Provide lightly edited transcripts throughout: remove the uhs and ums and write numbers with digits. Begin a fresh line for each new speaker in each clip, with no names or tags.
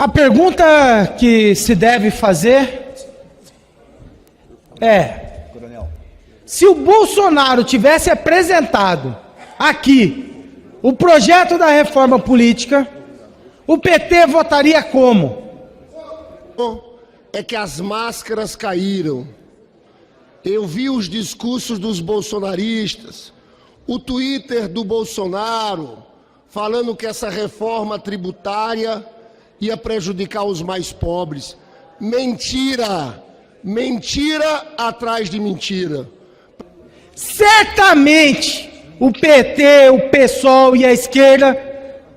A pergunta que se deve fazer é: se o Bolsonaro tivesse apresentado aqui o projeto da reforma política, o PT votaria como?
É que as máscaras caíram. Eu vi os discursos dos bolsonaristas, o Twitter do Bolsonaro, falando que essa reforma tributária ia prejudicar os mais pobres. Mentira! Mentira atrás de mentira.
Certamente o PT, o PSOL e a esquerda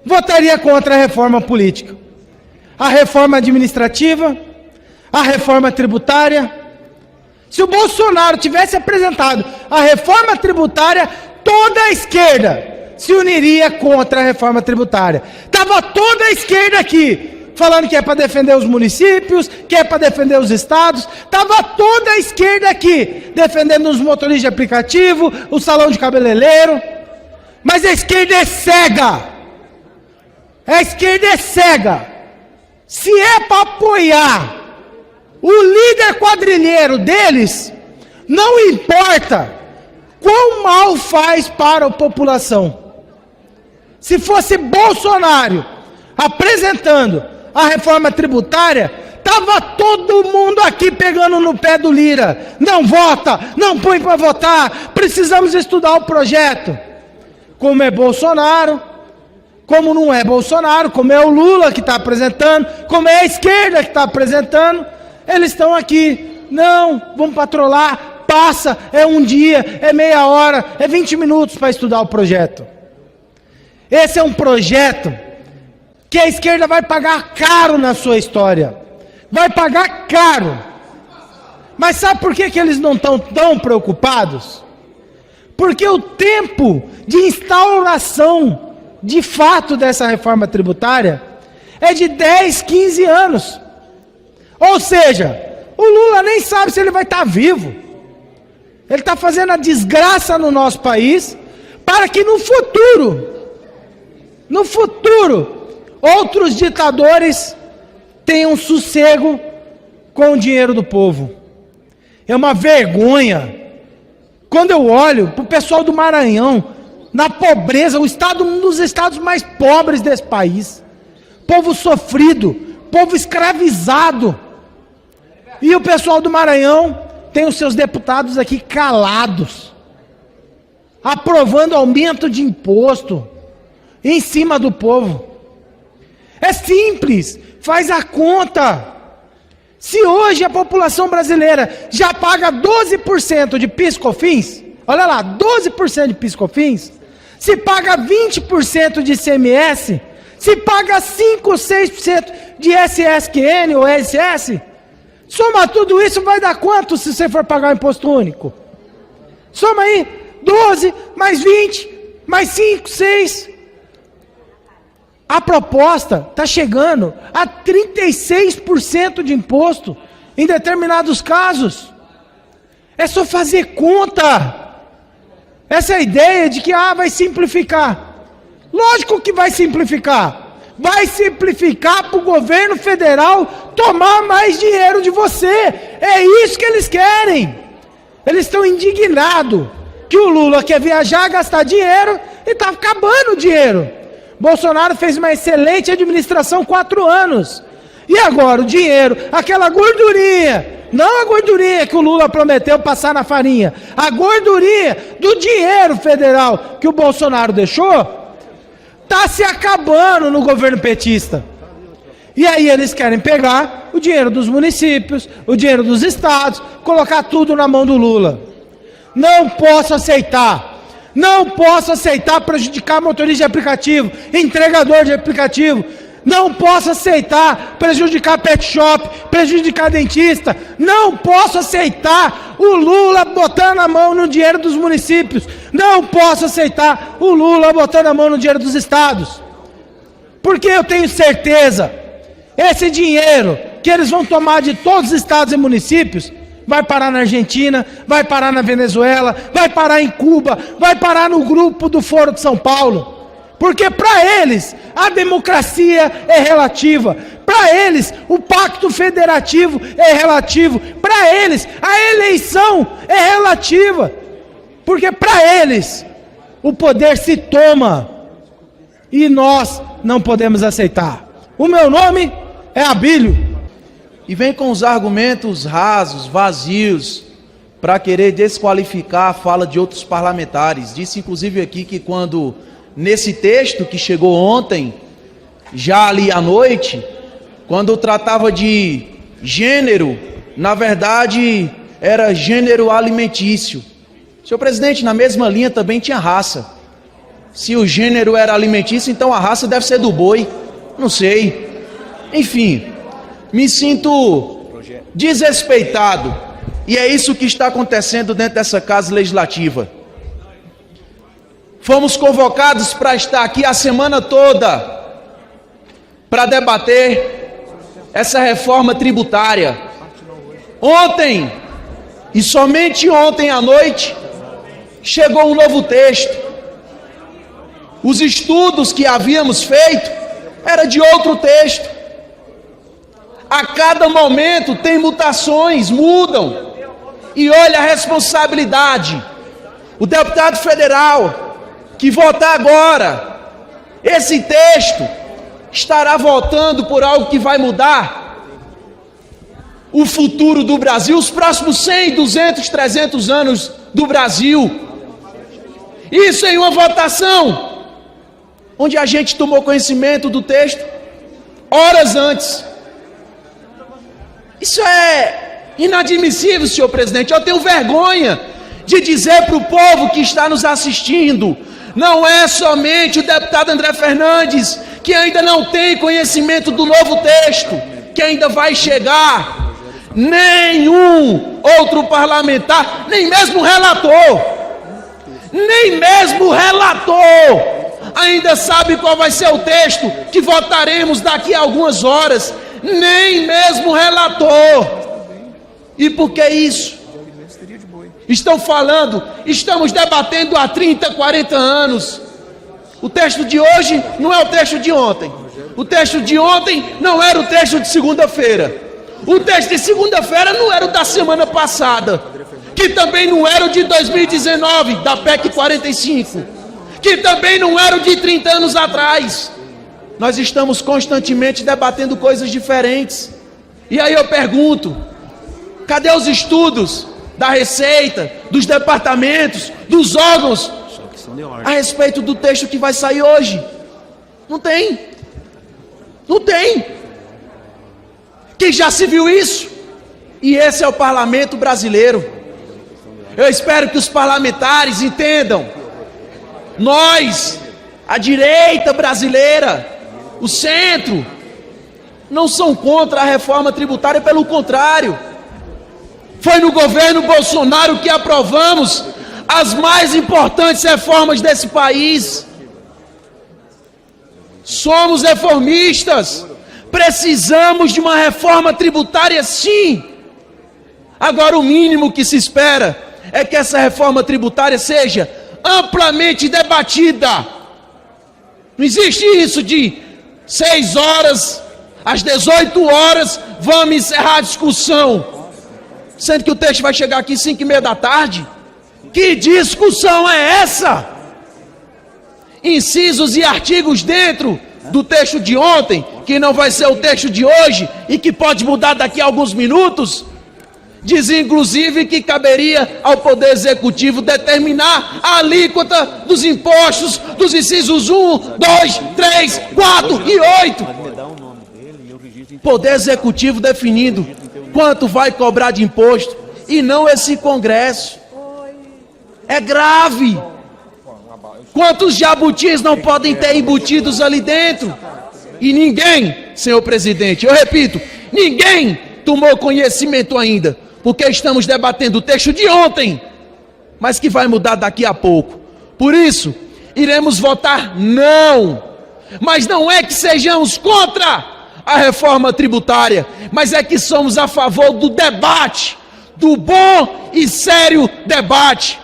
votaria contra a reforma política. A reforma administrativa, a reforma tributária. Se o Bolsonaro tivesse apresentado a reforma tributária, toda a esquerda se uniria contra a reforma tributária. Estava toda a esquerda aqui, falando que é para defender os municípios, que é para defender os estados. Estava toda a esquerda aqui, defendendo os motoristas de aplicativo, o salão de cabeleireiro. Mas a esquerda é cega. A esquerda é cega. Se é para apoiar o líder quadrilheiro deles, não importa quão mal faz para a população. Se fosse Bolsonaro apresentando a reforma tributária, estava todo mundo aqui pegando no pé do Lira. Não vota, não põe para votar, precisamos estudar o projeto. Como é Bolsonaro, como não é Bolsonaro, como é o Lula que está apresentando, como é a esquerda que está apresentando, eles estão aqui. Não, vamos patrolar, passa, é um dia, é meia hora, é 20 minutos para estudar o projeto. Esse é um projeto que a esquerda vai pagar caro na sua história. Vai pagar caro. Mas sabe por que eles não estão tão preocupados? Porque o tempo de instauração, de fato, dessa reforma tributária é de 10, 15 anos. Ou seja, o Lula nem sabe se ele vai estar vivo. Ele está fazendo a desgraça no nosso país para que no futuro, outros ditadores tenham sossego com o dinheiro do povo. É uma vergonha. Quando eu olho para o pessoal do Maranhão, na pobreza, um dos estados mais pobres desse país, povo sofrido, povo escravizado, e o pessoal do Maranhão tem os seus deputados aqui calados, aprovando aumento de imposto em cima do povo. É simples, faz a conta. Se hoje a população brasileira já paga 12% de PIS/COFINS, olha lá, 12% de PIS/COFINS, se paga 20% de ICMS, se paga 5 ou 6% de SSQN ou SS, soma tudo isso, vai dar quanto se você for pagar o imposto único? Soma aí, 12, mais 20, mais 5, 6. A proposta está chegando a 36% de imposto em determinados casos. É só fazer conta. Essa ideia de que vai simplificar. Lógico que vai simplificar. Vai simplificar para o governo federal tomar mais dinheiro de você. É isso que eles querem. Eles estão indignados que o Lula quer viajar, gastar dinheiro e está acabando o dinheiro. Bolsonaro fez uma excelente administração 4 anos. E agora o dinheiro, aquela gordurinha, não a gordurinha que o Lula prometeu passar na farinha, a gordurinha do dinheiro federal que o Bolsonaro deixou, está se acabando no governo petista. E aí eles querem pegar o dinheiro dos municípios, o dinheiro dos estados, colocar tudo na mão do Lula. Não posso aceitar. Não posso aceitar prejudicar motorista de aplicativo, entregador de aplicativo. Não posso aceitar prejudicar pet shop, prejudicar dentista. Não posso aceitar o Lula botando a mão no dinheiro dos municípios. Não posso aceitar o Lula botando a mão no dinheiro dos estados. Porque eu tenho certeza, esse dinheiro que eles vão tomar de todos os estados e municípios vai parar na Argentina, vai parar na Venezuela, vai parar em Cuba, vai parar no grupo do Foro de São Paulo. Porque para eles a democracia é relativa. Para Para eles, o pacto federativo é relativo. Para eles, a eleição é relativa. Porque para eles, o poder se toma. E nós não podemos aceitar. O meu nome é Abílio.
E vem com os argumentos rasos, vazios, para querer desqualificar a fala de outros parlamentares. Disse inclusive aqui que quando, nesse texto que chegou ontem, já ali à noite, quando tratava de gênero, na verdade era gênero alimentício. Senhor presidente, na mesma linha também tinha raça. Se o gênero era alimentício, então a raça deve ser do boi. Não sei. Enfim, me sinto desrespeitado. E é isso que está acontecendo dentro dessa casa legislativa. Fomos convocados para estar aqui a semana toda para debater essa reforma tributária. Ontem, e somente ontem à noite, chegou um novo texto. Os estudos que havíamos feito era de outro texto. A cada momento tem mutações, mudam. E olha a responsabilidade. O deputado federal que votar agora, esse texto, estará votando por algo que vai mudar o futuro do Brasil, os próximos 100, 200, 300 anos do Brasil. Isso em uma votação onde a gente tomou conhecimento do texto horas antes. Isso é inadmissível, senhor presidente. Eu tenho vergonha de dizer para o povo que está nos assistindo, não é somente o deputado André Fernandes que ainda não tem conhecimento do novo texto, que ainda vai chegar. Nenhum outro parlamentar, nem mesmo o relator, ainda sabe qual vai ser o texto que votaremos daqui a algumas horas. Nem mesmo o relator. E por que isso? Estão falando, estamos debatendo há 30, 40 anos. O texto de hoje não é o texto de ontem. O texto de ontem não era o texto de segunda-feira. O texto de segunda-feira não era o da semana passada, que também não era o de 2019, da PEC 45, que também não era o de 30 anos atrás. Nós estamos constantemente debatendo coisas diferentes. E aí eu pergunto, cadê os estudos da Receita, dos departamentos, dos órgãos, a respeito do texto que vai sair hoje? Não tem. Não tem. Que já se viu isso? E esse é o parlamento brasileiro. Eu espero que os parlamentares entendam. Nós, a direita brasileira, o centro, não são contra a reforma tributária, pelo contrário. Foi no governo Bolsonaro que aprovamos as mais importantes reformas desse país. Somos reformistas, precisamos de uma reforma tributária sim. Agora o mínimo que se espera é que essa reforma tributária seja amplamente debatida. Não existe isso de 6 horas, às 18 horas, vamos encerrar a discussão, sendo que o texto vai chegar aqui 5h30 da tarde. Que discussão é essa? Incisos e artigos dentro do texto de ontem, que não vai ser o texto de hoje e que pode mudar daqui a alguns minutos. Diz inclusive que caberia ao Poder Executivo determinar a alíquota dos impostos dos incisos 1, 2, 3, 4 e 8. Poder Executivo definindo quanto vai cobrar de imposto e não esse Congresso. É grave. Quantos jabutis não podem ter embutidos ali dentro? E ninguém, senhor presidente, eu repito, ninguém tomou conhecimento ainda, porque estamos debatendo o texto de ontem, mas que vai mudar daqui a pouco. Por isso, iremos votar não. Mas não é que sejamos contra a reforma tributária, mas é que somos a favor do debate, do bom e sério debate.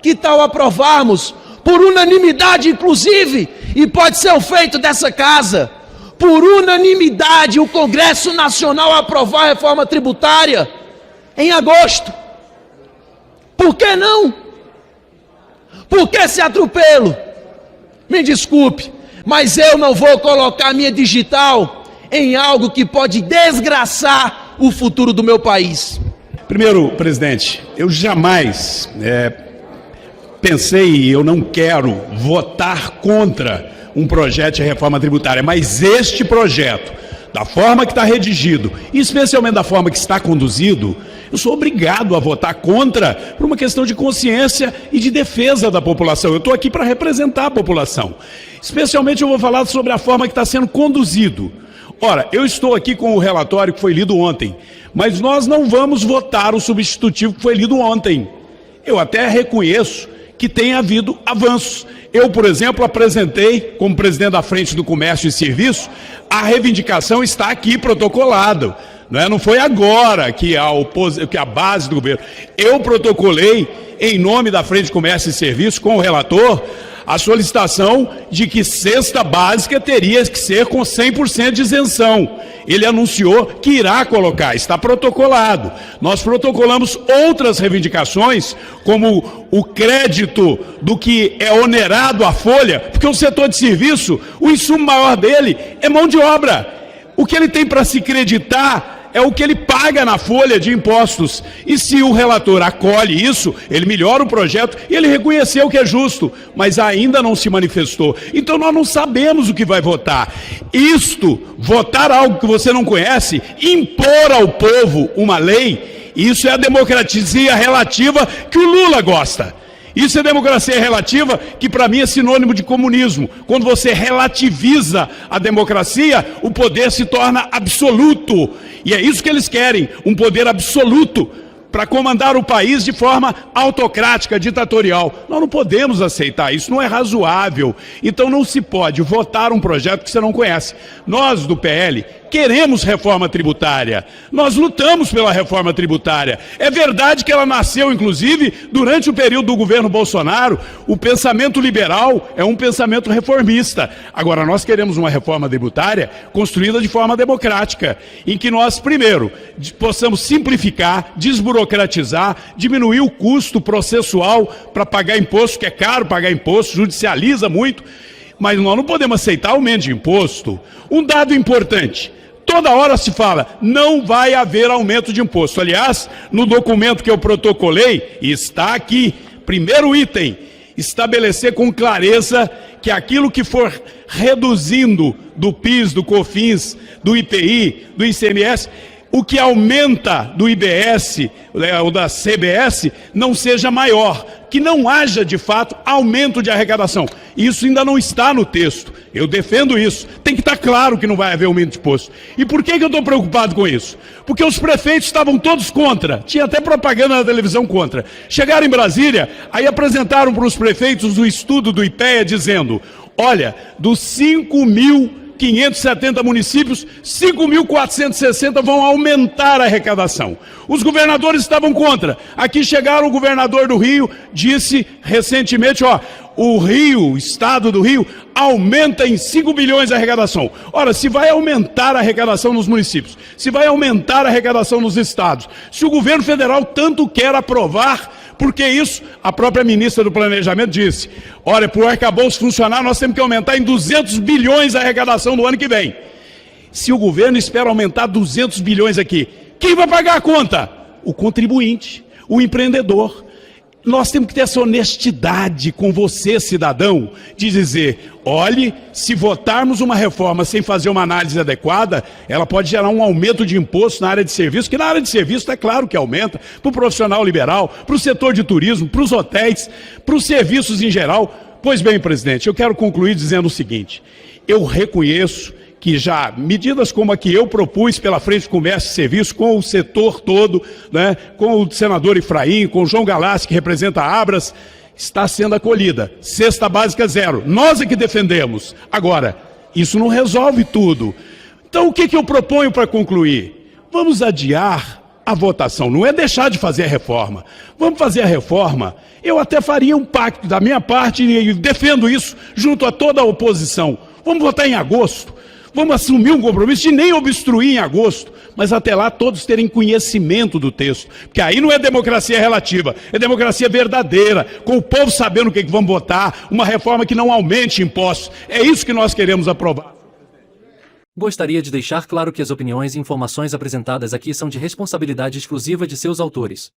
Que tal aprovarmos, por unanimidade inclusive, e pode ser o feito dessa casa, por unanimidade, o Congresso Nacional aprovar a reforma tributária em agosto. Por que não? Por que esse atropelo? Me desculpe, mas eu não vou colocar minha digital em algo que pode desgraçar o futuro do meu país.
Primeiro, presidente, eu jamais pensei e eu não quero votar contra um projeto de reforma tributária, mas este projeto, da forma que está redigido, e especialmente da forma que está conduzido, eu sou obrigado a votar contra por uma questão de consciência e de defesa da população. Eu estou aqui para representar a população. Especialmente eu vou falar sobre a forma que está sendo conduzido. Ora, eu estou aqui com o relatório que foi lido ontem, mas nós não vamos votar o substitutivo que foi lido ontem. Eu até reconheço que tem havido avanços. Eu, por exemplo, apresentei, como presidente da Frente do Comércio e Serviço, a reivindicação está aqui protocolado. Não foi agora que a base do governo. Eu protocolei, em nome da Frente de Comércio e Serviço, com o relator, a solicitação de que cesta básica teria que ser com 100% de isenção. Ele anunciou que irá colocar, está protocolado. Nós protocolamos outras reivindicações, como o crédito do que é onerado à folha, porque o setor de serviço, o insumo maior dele é mão de obra. O que ele tem para se creditar é o que ele paga na folha de impostos. E se o relator acolhe isso, ele melhora o projeto e ele reconheceu que é justo, mas ainda não se manifestou. Então nós não sabemos o que vai votar. Votar algo que você não conhece, impor ao povo uma lei, isso é a democracia relativa que o Lula gosta. Isso é democracia relativa, que para mim é sinônimo de comunismo. Quando você relativiza a democracia, o poder se torna absoluto. E é isso que eles querem, um poder absoluto para comandar o país de forma autocrática, ditatorial. Nós não podemos aceitar isso, não é razoável. Então não se pode votar um projeto que você não conhece. Nós do PL queremos reforma tributária, nós lutamos pela reforma tributária. É verdade que ela nasceu, inclusive, durante o período do governo Bolsonaro. O pensamento liberal é um pensamento reformista. Agora, nós queremos uma reforma tributária construída de forma democrática, em que nós, primeiro, possamos simplificar, desburocratizar, diminuir o custo processual para pagar imposto, que é caro pagar imposto, judicializa muito, mas nós não podemos aceitar aumento de imposto. Um dado importante: toda hora se fala, não vai haver aumento de imposto. Aliás, no documento que eu protocolei, está aqui, primeiro item, estabelecer com clareza que aquilo que for reduzindo do PIS, do COFINS, do IPI, do ICMS, o que aumenta do IBS ou da CBS não seja maior, que não haja de fato aumento de arrecadação. Isso ainda não está no texto, eu defendo isso. Tem que estar claro que não vai haver aumento de imposto. E por que eu estou preocupado com isso? Porque os prefeitos estavam todos contra, tinha até propaganda na televisão contra. Chegaram em Brasília, aí apresentaram para os prefeitos o estudo do IPEA dizendo: olha, dos 5.570 municípios, 5.460 vão aumentar a arrecadação. Os governadores estavam contra. Aqui chegaram, o governador do Rio disse recentemente, o Rio, o estado do Rio, aumenta em 5 bilhões a arrecadação. Ora, se vai aumentar a arrecadação nos municípios, se vai aumentar a arrecadação nos estados, se o governo federal tanto quer aprovar, porque isso, a própria ministra do Planejamento disse, olha, para o arcabouço funcionar, nós temos que aumentar em 200 bilhões a arrecadação do ano que vem. Se o governo espera aumentar 200 bilhões aqui, quem vai pagar a conta? O contribuinte, o empreendedor. Nós temos que ter essa honestidade com você, cidadão, de dizer, olhe, se votarmos uma reforma sem fazer uma análise adequada, ela pode gerar um aumento de imposto na área de serviço, que na área de serviço é claro que aumenta, para o profissional liberal, para o setor de turismo, para os hotéis, para os serviços em geral. Pois bem, presidente, eu quero concluir dizendo o seguinte: eu reconheço que já medidas como a que eu propus pela Frente de Comércio e Serviço, com o setor todo, né, com o senador Efraim, com o João Galassi, que representa a Abras, está sendo acolhida. Cesta básica zero. Nós é que defendemos. Agora, isso não resolve tudo. Então, o que eu proponho para concluir? Vamos adiar a votação. Não é deixar de fazer a reforma. Vamos fazer a reforma. Eu até faria um pacto da minha parte e defendo isso junto a toda a oposição. Vamos votar em agosto. Vamos assumir um compromisso de nem obstruir em agosto, mas até lá todos terem conhecimento do texto. Porque aí não é democracia relativa, é democracia verdadeira, com o povo sabendo o que vamos votar, uma reforma que não aumente impostos. É isso que nós queremos aprovar.
Gostaria de deixar claro que as opiniões e informações apresentadas aqui são de responsabilidade exclusiva de seus autores.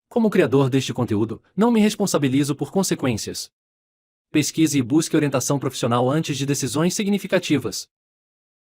Como criador deste conteúdo, não me responsabilizo por consequências. Pesquise e busque orientação profissional antes de decisões significativas.